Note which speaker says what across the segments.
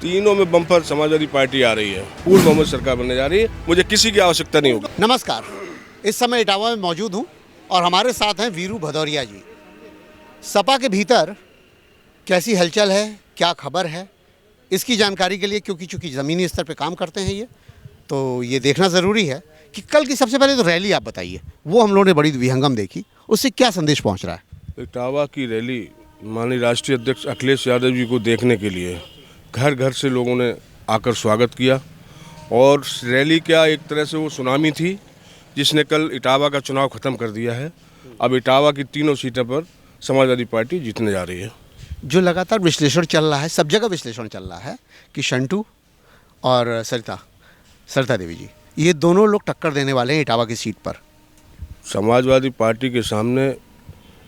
Speaker 1: तीनों में bumper Samajwadi party आ रही है। पूर्ण बहुमत सरकार बनने जा रही है। मुझे किसी की आवश्यकता नहीं होगी।
Speaker 2: नमस्कार, इस समय इटावा में मौजूद हूँ और हमारे साथ हैं वीरू भदौरिया जी। सपा के भीतर कैसी हलचल है, क्या खबर है, इसकी जानकारी के लिए क्योंकि चूँकि ज़मीनी स्तर पे काम करते हैं तो ये देखना ज़रूरी है कि कल की सबसे पहले तो रैली आप बताइए, वो हम लोगों ने बड़ी विहंगम देखी, उससे क्या संदेश पहुँच रहा है?
Speaker 1: इटावा की रैली माननीय राष्ट्रीय अध्यक्ष अखिलेश यादव जी को देखने के लिए घर घर से लोगों ने आकर स्वागत किया। और रैली क्या, एक तरह से वो सुनामी थी जिसने कल इटावा का चुनाव ख़त्म कर दिया है। अब इटावा की तीनों सीटों पर समाजवादी पार्टी जीतने जा रही है।
Speaker 2: जो लगातार विश्लेषण चल रहा है, सब जगह विश्लेषण चल रहा है कि शंटू और सरिता देवी जी, ये दोनों लोग टक्कर देने वाले हैं इटावा की सीट पर।
Speaker 1: समाजवादी पार्टी के सामने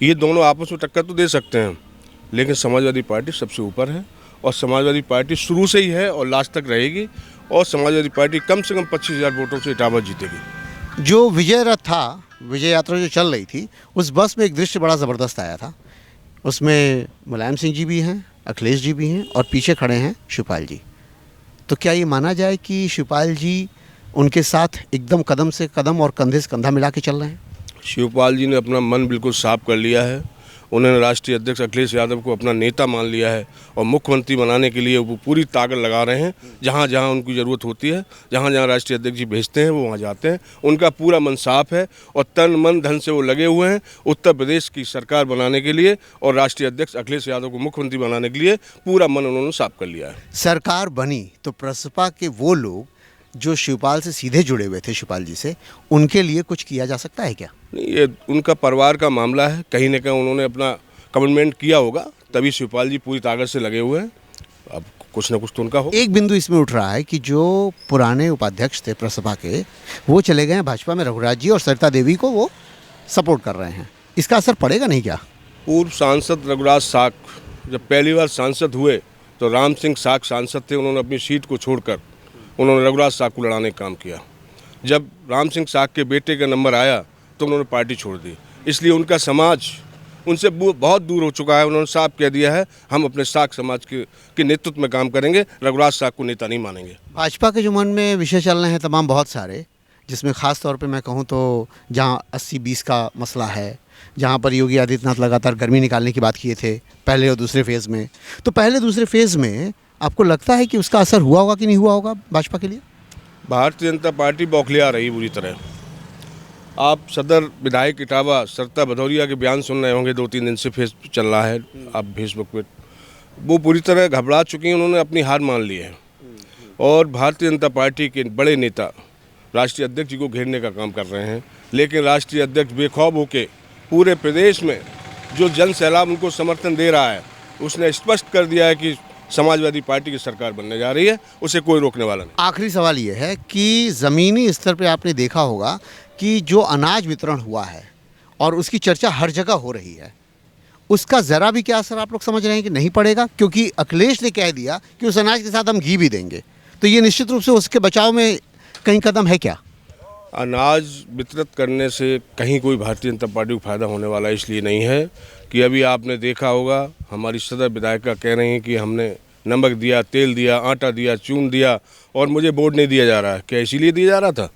Speaker 1: ये दोनों आपस में टक्कर तो दे सकते हैं, लेकिन समाजवादी पार्टी सबसे ऊपर है और समाजवादी पार्टी शुरू से ही है और लास्ट तक रहेगी। और समाजवादी पार्टी कम से कम 25,000 वोटों से इटावा जीतेगी।
Speaker 2: जो विजय रथ था, विजय यात्रा जो चल रही थी, उस बस में एक दृश्य बड़ा ज़बरदस्त आया था। उसमें मुलायम सिंह जी भी हैं, अखिलेश जी भी हैं और पीछे खड़े हैं शिवपाल जी। तो क्या ये माना जाए कि शिवपाल जी उनके साथ एकदम कदम से कदम और कंधे से कंधा मिला के चल रहे हैं?
Speaker 1: शिवपाल जी ने अपना मन बिल्कुल साफ कर लिया है। उन्होंने राष्ट्रीय अध्यक्ष अखिलेश यादव को अपना नेता मान लिया है और मुख्यमंत्री बनाने के लिए वो पूरी ताकत लगा रहे हैं। जहाँ जहाँ उनकी ज़रूरत होती है, जहाँ जहाँ राष्ट्रीय अध्यक्ष जी भेजते हैं वो वहाँ जाते हैं। उनका पूरा मन साफ है और तन मन धन से वो लगे हुए हैं उत्तर प्रदेश की सरकार बनाने के लिए और राष्ट्रीय अध्यक्ष अखिलेश यादव को मुख्यमंत्री बनाने के लिए पूरा मन उन्होंने साफ कर लिया है।
Speaker 2: सरकार बनी तो प्रसपा के वो लोग जो शिवपाल से सीधे जुड़े हुए थे, शिवपाल जी से, उनके लिए कुछ किया जा सकता है क्या?
Speaker 1: नहीं, ये उनका परिवार का मामला है। कहीं ना कहीं उन्होंने अपना कमिटमेंट किया होगा, तभी शिवपाल जी पूरी ताकत से लगे हुए हैं। अब कुछ ना कुछ तो उनका हो।
Speaker 2: एक बिंदु इसमें उठ रहा है कि जो पुराने उपाध्यक्ष थे प्रसपा के, वो चले गए हैं भाजपा में। रघुराज जी और सरिता देवी को वो सपोर्ट कर रहे हैं। इसका असर पड़ेगा नहीं क्या?
Speaker 1: पूर्व सांसद रघुराज साक जब पहली बार सांसद हुए तो राम सिंह साक सांसद थे। उन्होंने अपनी सीट को छोड़कर उन्होंने रघुराज साक को लड़ाने का काम किया। जब राम सिंह साक के बेटे का नंबर आया तो उन्होंने पार्टी छोड़ दी। इसलिए उनका समाज उनसे बहुत दूर हो चुका है। उन्होंने साफ कह दिया है, हम अपने साक समाज के नेतृत्व में काम करेंगे, रघुराज साक को नेता नहीं मानेंगे।
Speaker 2: भाजपा के जो मन में विषय चल रहे हैं तमाम बहुत सारे, जिसमें ख़ास तौर पे मैं कहूँ तो जहाँ 80-20 का मसला है, जहाँ पर योगी आदित्यनाथ लगातार गर्मी निकालने की बात किए थे पहले और दूसरे फेज़ में, तो पहले दूसरे फेज़ में आपको लगता है कि उसका असर हुआ होगा कि नहीं हुआ होगा भाजपा के लिए?
Speaker 1: भारतीय जनता पार्टी बौखलिया रही बुरी तरह। आप सदर विधायक इटावा सरिता भदौरिया के बयान सुन रहे होंगे, 2-3 दिन से फेस चल रहा है आप फेसबुक पे। वो पूरी तरह घबरा चुकी हैं। उन्होंने अपनी हार मान ली है और भारतीय जनता पार्टी के बड़े नेता राष्ट्रीय अध्यक्ष जी को घेरने का काम कर रहे हैं। लेकिन राष्ट्रीय अध्यक्ष बेखौफ होकर पूरे प्रदेश में जो जन सैलाब उनको समर्थन दे रहा है, उसने स्पष्ट कर दिया है कि समाजवादी पार्टी की सरकार बनने जा रही है, उसे कोई रोकने वाला नहीं।
Speaker 2: आखिरी सवाल ये है कि ज़मीनी स्तर पे आपने देखा होगा कि जो अनाज वितरण हुआ है और उसकी चर्चा हर जगह हो रही है, उसका ज़रा भी क्या असर आप लोग समझ रहे हैं कि नहीं पड़ेगा? क्योंकि अखिलेश ने कह दिया कि उस अनाज के साथ हम घी भी देंगे, तो ये निश्चित रूप से उसके बचाव में कहीं कदम है क्या?
Speaker 1: अनाज वितरित करने से कहीं कोई भारतीय जनता पार्टी को फायदा होने वाला इसलिए नहीं है कि अभी आपने देखा होगा हमारी सदर विधायिका कह रही हैं कि हमने नमक दिया, तेल दिया, आटा दिया, चून दिया और मुझे वोट नहीं दिया जा रहा है। क्या इसीलिए दिया जा रहा था?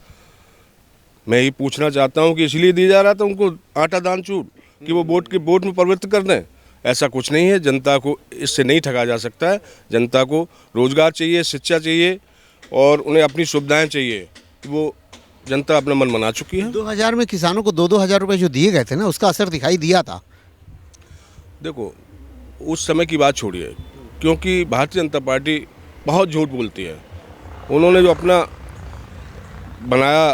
Speaker 1: मैं ये पूछना चाहता हूँ कि इसीलिए दिया जा रहा था उनको आटा दान चून कि वो वोट में परिवर्तित कर दें? ऐसा कुछ नहीं है। जनता को इससे नहीं ठगा जा सकता है। जनता को रोजगार चाहिए, शिक्षा चाहिए और उन्हें अपनी सुविधाएँ चाहिए। वो जनता अपना मन बना चुकी है।
Speaker 2: 2000 में किसानों को 2-2 हज़ार रुपये जो दिए गए थे ना, उसका असर दिखाई दिया था।
Speaker 1: देखो, उस समय की बात छोड़िए, क्योंकि भारतीय जनता पार्टी बहुत झूठ बोलती है। उन्होंने जो अपना बनाया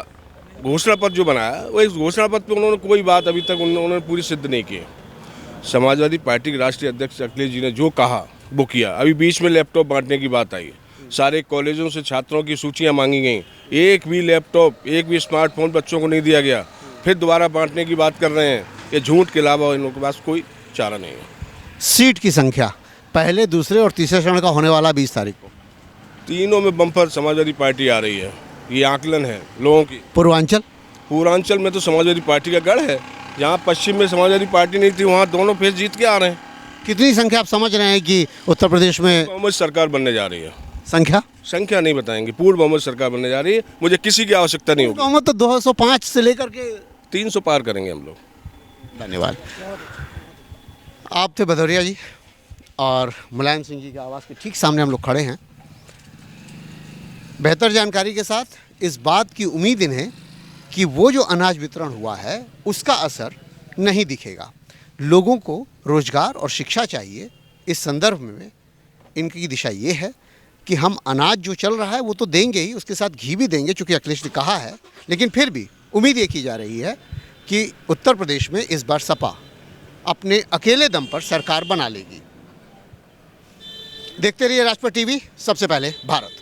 Speaker 1: घोषणा पत्र जो बनाया, वो इस घोषणा पत्र पे उन्होंने कोई बात अभी तक उन्होंने पूरी सिद्ध नहीं की है। समाजवादी पार्टी के राष्ट्रीय अध्यक्ष अखिलेश जी ने जो कहा वो किया। अभी बीच में लैपटॉप बांटने की बात आई, सारे कॉलेजों से छात्रों की सूचियाँ मांगी गई, एक भी लैपटॉप, एक भी स्मार्टफोन बच्चों को नहीं दिया गया। फिर दोबारा बांटने की बात कर रहे हैं। ये झूठ के अलावा इन लोगों के पास कोई चारा नहीं है।
Speaker 2: सीट की संख्या पहले, दूसरे और तीसरे चरण का होने वाला 20 तारीख को,
Speaker 1: तीनों में बम्पर समाजवादी पार्टी आ रही है। ये आकलन है लोगों की। पूर्वांचल में तो समाजवादी पार्टी का गढ़ है। जहाँ पश्चिम में समाजवादी पार्टी नहीं थी, वहाँ दोनों फेस जीत के आ रहे हैं।
Speaker 2: कितनी संख्या आप समझ रहे हैं कि उत्तर प्रदेश में
Speaker 1: बहुमत सरकार बनने जा रही है?
Speaker 2: संख्या
Speaker 1: संख्या नहीं बताएंगे। पूर्ण बहुमत सरकार बनने जा रही है, मुझे किसी की आवश्यकता नहीं होगी।
Speaker 2: बहुमत तो 205 से लेकर के
Speaker 1: 300 पार करेंगे हम लोग।
Speaker 2: धन्यवाद। आप थे भदौरिया जी और मुलायम सिंह जी की आवाज़ के ठीक सामने हम लोग खड़े हैं। बेहतर जानकारी के साथ इस बात की उम्मीद इन्हें कि वो जो अनाज वितरण हुआ है उसका असर नहीं दिखेगा। लोगों को रोजगार और शिक्षा चाहिए। इस संदर्भ में इनकी दिशा ये है कि हम अनाज जो चल रहा है वो तो देंगे ही, उसके साथ घी भी देंगे चूँकि अखिलेश ने कहा है, लेकिन फिर भी उम्मीद ये की जा रही है कि उत्तर प्रदेश में इस बार सपा अपने अकेले दम पर सरकार बना लेगी। देखते रहिए राजपथ टीवी, सबसे पहले भारत।